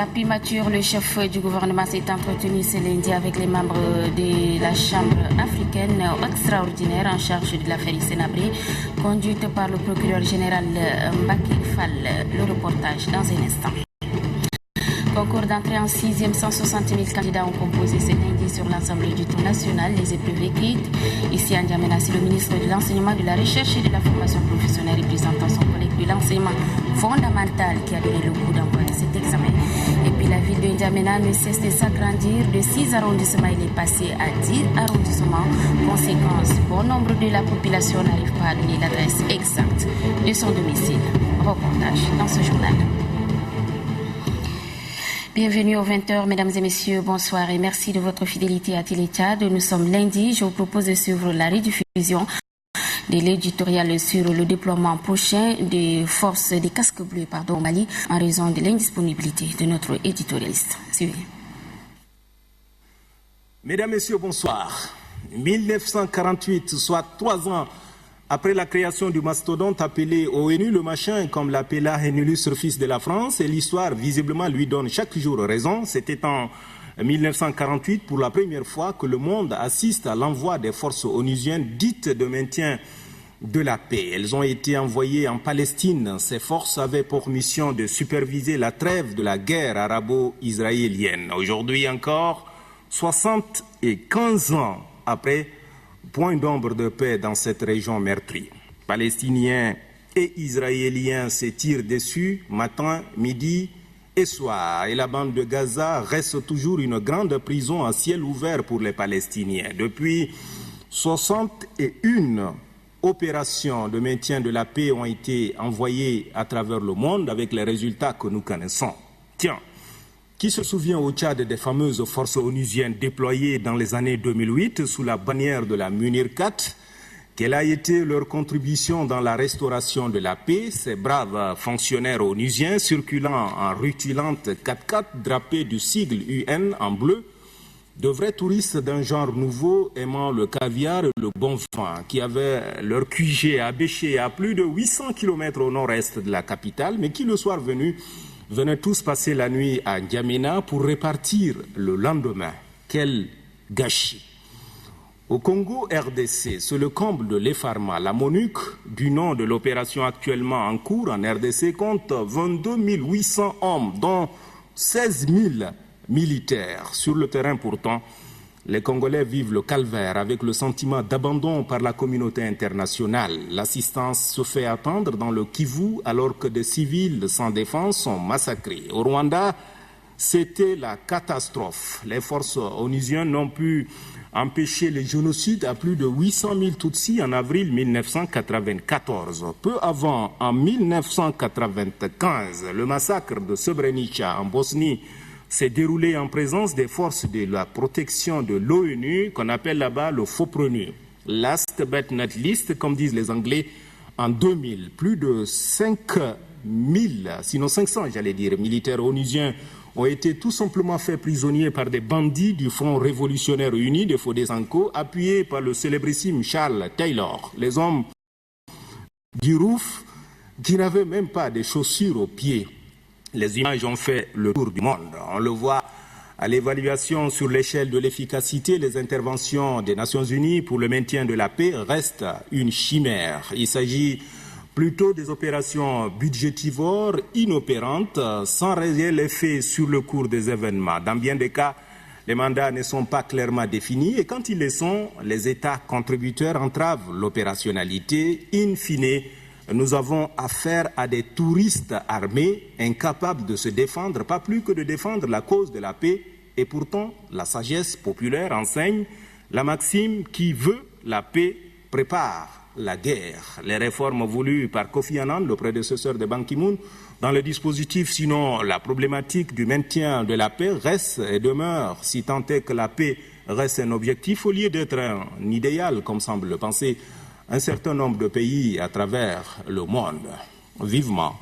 la primature, le chef du gouvernement s'est entretenu ce lundi avec les membres de la Chambre africaine extraordinaire en charge de l'affaire Sénabré, conduite par le procureur général Mbaké Fall. Le reportage dans un instant. Concours d'entrée en 6e, 160 000 candidats ont composé ce lundi sur l'ensemble du tour national les épreuves écrites. Ici, à N'Djamena, c'est le ministre de l'Enseignement, de la Recherche et de la Formation professionnelle représentant son collègue de l'enseignement fondamental qui a donné le coup d'envoi de cet examen. Et puis la ville de N'Djamena ne cesse de s'agrandir. De 6 arrondissements, il est passé à 10 arrondissements. Conséquence, bon nombre de la population n'arrive pas à donner l'adresse exacte de son domicile. Reportage dans ce journal. Bienvenue aux 20h, mesdames et messieurs, bonsoir et merci de votre fidélité à Télétchad. Nous sommes lundi, je vous propose de suivre la rediffusion de l'éditorial sur le déploiement prochain des forces des casques bleus au Mali en raison de l'indisponibilité de notre éditorialiste. Suivez. Mesdames, Messieurs, bonsoir. 1948, soit 3 ans après la création du mastodonte appelé ONU le machin, comme l'appela Henulus, fils de la France, et l'histoire visiblement lui donne chaque jour raison. C'était en 1948 pour la première fois que le monde assiste à l'envoi des forces onusiennes dites de maintien de la paix. Elles ont été envoyées en Palestine. Ces forces avaient pour mission de superviser la trêve de la guerre arabo-israélienne. Aujourd'hui encore, 75 ans après, point d'ombre de paix dans cette région meurtrie. Palestiniens et Israéliens se tirent dessus matin, midi et soir. Et la bande de Gaza reste toujours une grande prison à ciel ouvert pour les Palestiniens. Depuis 61 opérations de maintien de la paix ont été envoyées à travers le monde avec les résultats que nous connaissons. Tiens, qui se souvient au Tchad des fameuses forces onusiennes déployées dans les années 2008 sous la bannière de la MUNIRCAT? Quelle a été leur contribution dans la restauration de la paix? Ces braves fonctionnaires onusiens circulant en rutilante 4x4 drapés du sigle UN en bleu, de vrais touristes d'un genre nouveau aimant le caviar et le bon vin, qui avaient leur QG abêché à plus de 800 km au nord-est de la capitale, mais qui le soir venu venaient tous passer la nuit à N'Djamena pour repartir le lendemain. Quel gâchis! Au Congo RDC, c'est le comble de l'effarement. La MONUC, du nom de l'opération actuellement en cours en RDC, compte 22 800 hommes, dont 16 000 militaires. Sur le terrain pourtant, les Congolais vivent le calvaire avec le sentiment d'abandon par la communauté internationale. L'assistance se fait attendre dans le Kivu alors que des civils sans défense sont massacrés. Au Rwanda, c'était la catastrophe. Les forces onusiennes n'ont pu empêcher les génocides à plus de 800 000 Tutsis en avril 1994. Peu avant, en 1995, le massacre de Srebrenica en Bosnie s'est déroulé en présence des forces de la protection de l'ONU, qu'on appelle là-bas le FOPRONU. Last but not least, comme disent les Anglais, en 2000, plus de 5000, sinon 500, militaires onusiens ont été tout simplement faits prisonniers par des bandits du Front révolutionnaire uni de Fodé-Sanko, appuyés par le célébrissime Charles Taylor. Les hommes du ROUF qui n'avaient même pas de chaussures aux pieds. Les images ont fait le tour du monde. On le voit à l'évaluation sur l'échelle de l'efficacité. Les interventions des Nations Unies pour le maintien de la paix restent une chimère. Il s'agit plutôt des opérations budgétivores, inopérantes, sans réel effet sur le cours des événements. Dans bien des cas, les mandats ne sont pas clairement définis et quand ils le sont, les États contributeurs entravent l'opérationnalité. In fine, nous avons affaire à des touristes armés incapables de se défendre, pas plus que de défendre la cause de la paix. Et pourtant, la sagesse populaire enseigne la maxime qui veut la paix prépare la guerre. Les réformes voulues par Kofi Annan, le prédécesseur de Ban Ki-moon, dans le dispositif, sinon la problématique du maintien de la paix reste et demeure, si tant est que la paix reste un objectif au lieu d'être un idéal, comme semble le penser un certain nombre de pays à travers le monde. Vivement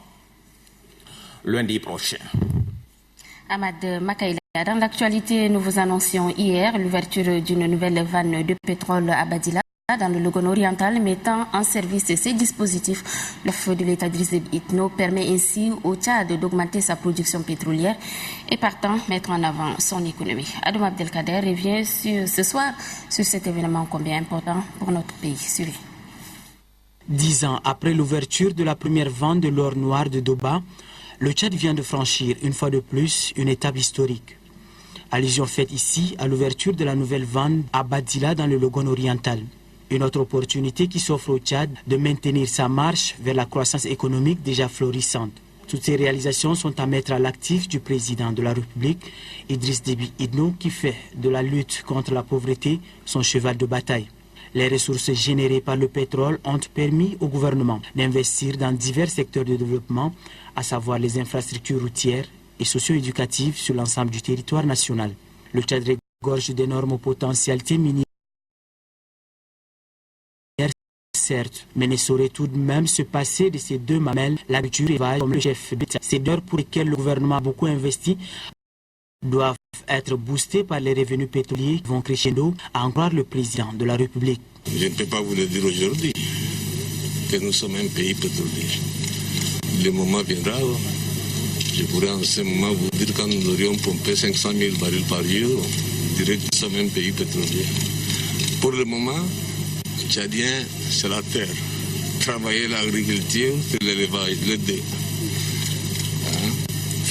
lundi prochain. Ahmad Makaïla, dans l'actualité, nous vous annoncions hier l'ouverture d'une nouvelle vanne de pétrole à Badila dans le Logone oriental, mettant en service ces dispositifs. Le feu de l'État Idriss Déby Itno permet ainsi au Tchad d'augmenter sa production pétrolière et partant mettre en avant son économie. Adam Abdelkader revient ce soir sur cet événement combien important pour notre pays. Suivez. 10 ans après l'ouverture de la première vente de l'or noir de Doba, le Tchad vient de franchir une fois de plus une étape historique. Allusion faite ici à l'ouverture de la nouvelle vente à Badila dans le Logone oriental. Une autre opportunité qui s'offre au Tchad de maintenir sa marche vers la croissance économique déjà florissante. Toutes ces réalisations sont à mettre à l'actif du président de la République, Idriss Déby Itno, qui fait de la lutte contre la pauvreté son cheval de bataille. Les ressources générées par le pétrole ont permis au gouvernement d'investir dans divers secteurs de développement, à savoir les infrastructures routières et socio-éducatives sur l'ensemble du territoire national. Le Tchad regorge d'énormes potentialités minières, certes, mais ne saurait tout de même se passer de ces deux mamelles, l'agriculture et l'élevage comme le chef d'État. Ces deux pour lesquels le gouvernement a beaucoup investi doivent être boostés par les revenus pétroliers qui vont crescendo, à en croire le président de la République. Je ne peux pas vous le dire aujourd'hui que nous sommes un pays pétrolier. Le moment viendra, je pourrais en ce moment vous dire quand nous aurions pompé 500 000 barils par jour, on dirait que nous sommes un pays pétrolier. Pour le moment, Tchadien, c'est la terre. Travailler l'agriculture, c'est l'élevage, les deux.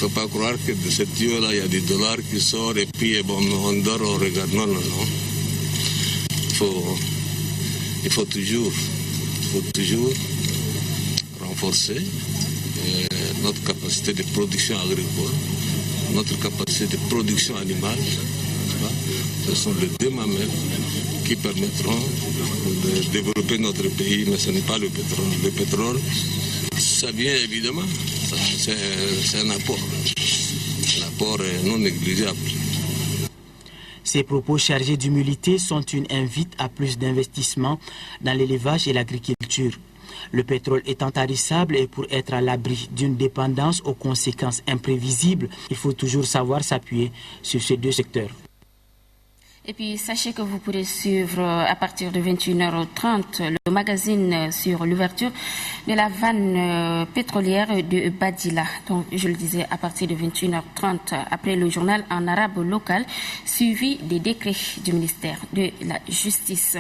Il ne faut pas croire que de ce tuyau-là, il y a des dollars qui sortent et puis bon, on dort, on regarde. Non, non, non. Il faut toujours renforcer notre capacité de production agricole, notre capacité de production animale. Ce sont les deux mamelles qui permettront de développer notre pays, mais ce n'est pas le pétrole. Le pétrole, ça vient évidemment, c'est un apport. L'apport est non négligeable. Ces propos chargés d'humilité sont une invite à plus d'investissement dans l'élevage et l'agriculture. Le pétrole étant tarissable et pour être à l'abri d'une dépendance aux conséquences imprévisibles, il faut toujours savoir s'appuyer sur ces deux secteurs. Et puis, sachez que vous pourrez suivre à partir de 21h30 le magazine sur l'ouverture de la vanne pétrolière de Badila. Donc, je le disais, à partir de 21h30, après le journal en arabe local, suivi des décrets du ministère de la Justice.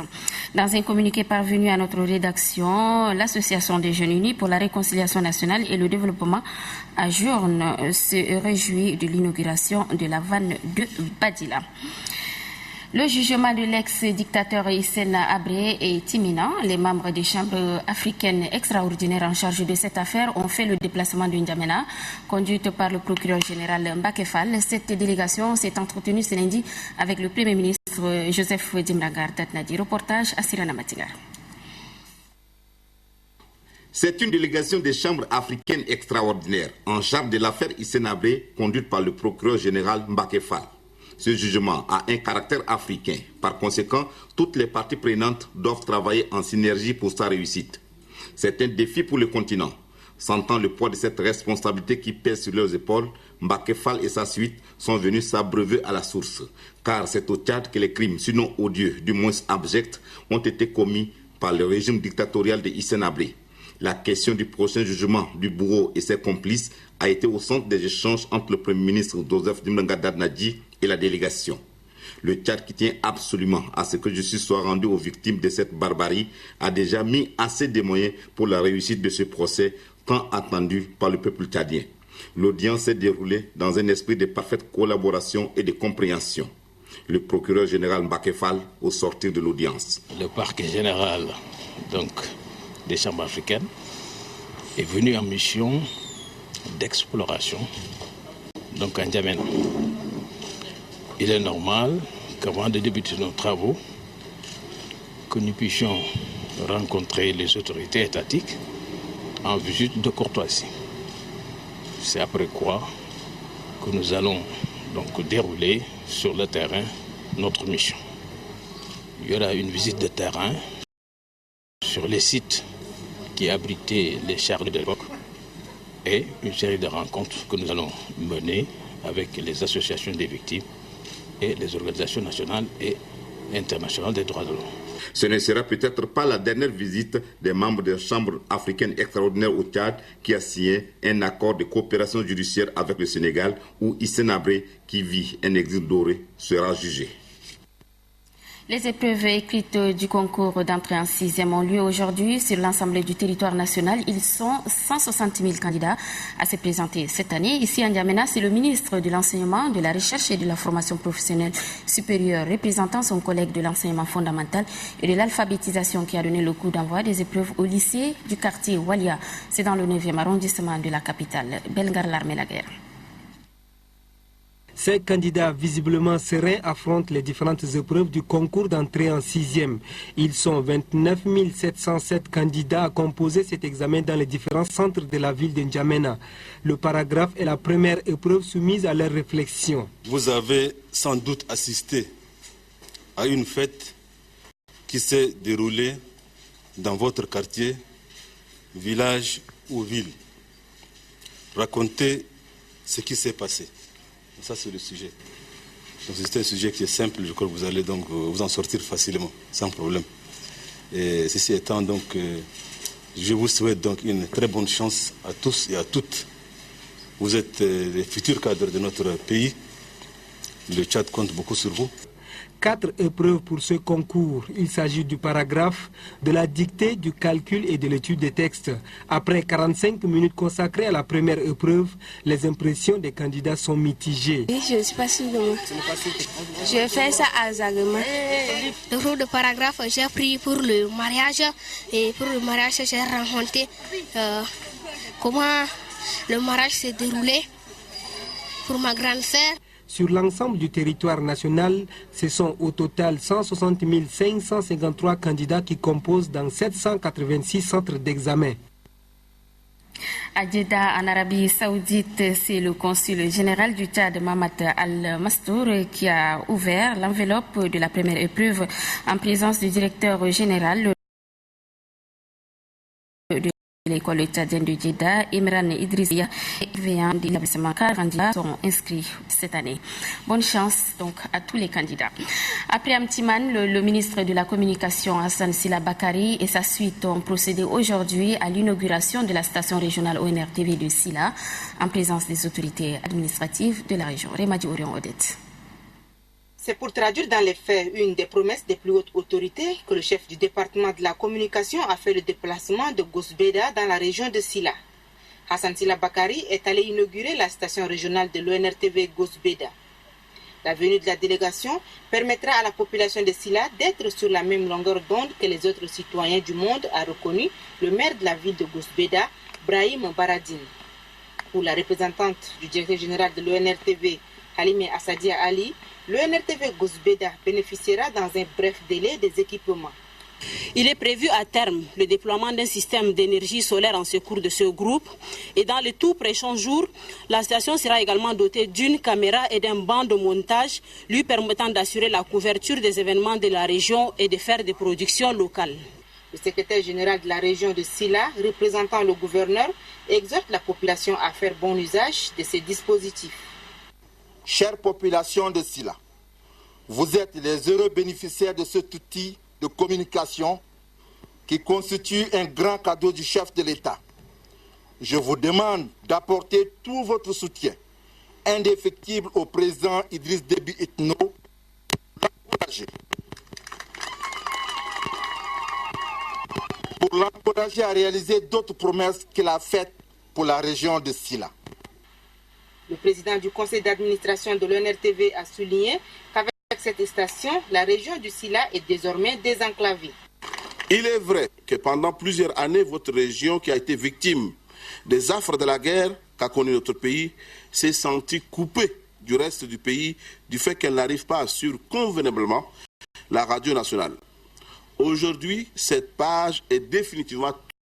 Dans un communiqué parvenu à notre rédaction, l'Association des Jeunes Unis pour la Réconciliation nationale et le développement à Journe se réjouit de l'inauguration de la vanne de Badila. Le jugement de l'ex-dictateur Hissène Habré est imminent. Les membres des chambres africaines extraordinaires en charge de cette affaire ont fait le déplacement de N'Djamena, conduite par le procureur général Mbacké Fall. Cette délégation s'est entretenue ce lundi avec le Premier ministre Joseph Dimrangar Datnadi. Reportage à Sirana Matigar. C'est une délégation des chambres africaines extraordinaires en charge de l'affaire Hissène Habré, conduite par le procureur général Mbacké Fall. Ce jugement a un caractère africain. Par conséquent, toutes les parties prenantes doivent travailler en synergie pour sa réussite. C'est un défi pour le continent. Sentant le poids de cette responsabilité qui pèse sur leurs épaules, Mbacké Fall et sa suite sont venus s'abreuver à la source. Car c'est au Tchad que les crimes, sinon odieux, du moins abjects, ont été commis par le régime dictatorial de Hissène Habré. La question du prochain jugement du bourreau et ses complices a été au centre des échanges entre le Premier ministre Joseph Dimrangar Datnadi et la délégation. Le Tchad, qui tient absolument à ce que justice soit rendue aux victimes de cette barbarie, a déjà mis assez de moyens pour la réussite de ce procès tant attendu par le peuple tchadien. L'audience s'est déroulée dans un esprit de parfaite collaboration et de compréhension. Le procureur général Mbacké Fall au sortir de l'audience. Le parquet général des chambres africaines est venu en mission d'exploration à N'Djamena. Il est normal qu'avant de débuter nos travaux, que nous puissions rencontrer les autorités étatiques en visite de courtoisie. C'est après quoi que nous allons dérouler sur le terrain notre mission. Il y aura une visite de terrain sur les sites qui abritaient les charles de l'époque et une série de rencontres que nous allons mener avec les associations des victimes et les organisations nationales et internationales des droits de l'homme. Ce ne sera peut-être pas la dernière visite des membres de la Chambre africaine extraordinaire au Tchad qui a signé un accord de coopération judiciaire avec le Sénégal où Hissène Habré, qui vit un exil doré, sera jugé. Les épreuves écrites du concours d'entrée en 6e ont lieu aujourd'hui sur l'ensemble du territoire national. Ils sont 160 000 candidats à se présenter cette année. Ici à N'Djamena, c'est le ministre de l'Enseignement, de la Recherche et de la Formation professionnelle supérieure, représentant son collègue de l'enseignement fondamental et de l'alphabétisation qui a donné le coup d'envoi des épreuves au lycée du quartier Walia. C'est dans le 9e arrondissement de la capitale. Belgar Larmelaguerre. Ces candidats visiblement sereins affrontent les différentes épreuves du concours d'entrée en 6e. Ils sont 29 707 candidats à composer cet examen dans les différents centres de la ville de N'Djamena. Le paragraphe est la première épreuve soumise à leur réflexion. Vous avez sans doute assisté à une fête qui s'est déroulée dans votre quartier, village ou ville. Racontez ce qui s'est passé. Ça, c'est le sujet. Donc, c'est un sujet qui est simple, je crois que vous allez donc vous en sortir facilement, sans problème. Et ceci étant, donc, je vous souhaite donc une très bonne chance à tous et à toutes. Vous êtes les futurs cadres de notre pays. Le Tchad compte beaucoup sur vous. 4 épreuves pour ce concours. Il s'agit du paragraphe, de la dictée, du calcul et de l'étude des textes. Après 45 minutes consacrées à la première épreuve, les impressions des candidats sont mitigées. Je ne suis pas sûre de moi. Je fais ça à Zagama. Le de paragraphe, j'ai pris pour le mariage. Et pour le mariage, j'ai rencontré comment le mariage s'est déroulé pour ma grande sœur. Sur l'ensemble du territoire national, ce sont au total 160 553 candidats qui composent dans 786 centres d'examen. À Jeddah, en Arabie Saoudite, c'est le consul général du Tchad, Mamad Al-Mastour, qui a ouvert l'enveloppe de la première épreuve en présence du directeur général de l'école tchadienne de Jeddah, Imran Idrissia, et de l'établissement. 4 candidats sont inscrits cette année. Bonne chance donc à tous les candidats. Après Amtiman, le ministre de la Communication Hassan Sila Bakari et sa suite ont procédé aujourd'hui à l'inauguration de la station régionale ONRTV de Sila en présence des autorités administratives de la région. Remadi Orion Odette. C'est pour traduire dans les faits une des promesses des plus hautes autorités que le chef du département de la communication a fait le déplacement de Gosbeda dans la région de Sila. Hassan Sila Bakari est allé inaugurer la station régionale de l'ONRTV Gosbeda. La venue de la délégation permettra à la population de Sila d'être sur la même longueur d'onde que les autres citoyens du monde, a reconnu le maire de la ville de Gosbeda, Brahim Baradine. Pour la représentante du directeur général de l'ONRTV, Halime Assadia Ali, l'ONRTV Gosbeda bénéficiera dans un bref délai des équipements. Il est prévu à terme le déploiement d'un système d'énergie solaire en secours de ce groupe et dans les tout prochains jours, la station sera également dotée d'une caméra et d'un banc de montage lui permettant d'assurer la couverture des événements de la région et de faire des productions locales. Le secrétaire général de la région de Sila, représentant le gouverneur, exhorte la population à faire bon usage de ces dispositifs. Chère population de Sila, vous êtes les heureux bénéficiaires de cet outil de communication qui constitue un grand cadeau du chef de l'État. Je vous demande d'apporter tout votre soutien indéfectible au président Idriss Déby Itno pour l'encourager à réaliser d'autres promesses qu'il a faites pour la région de Sila. Le président du conseil d'administration de l'ONRTV a souligné qu'avec cette station, la région du Sila est désormais désenclavée. Il est vrai que pendant plusieurs années, votre région, qui a été victime des affres de la guerre qu'a connue notre pays, s'est sentie coupée du reste du pays du fait qu'elle n'arrive pas à suivre convenablement la radio nationale. Aujourd'hui, cette page est définitivement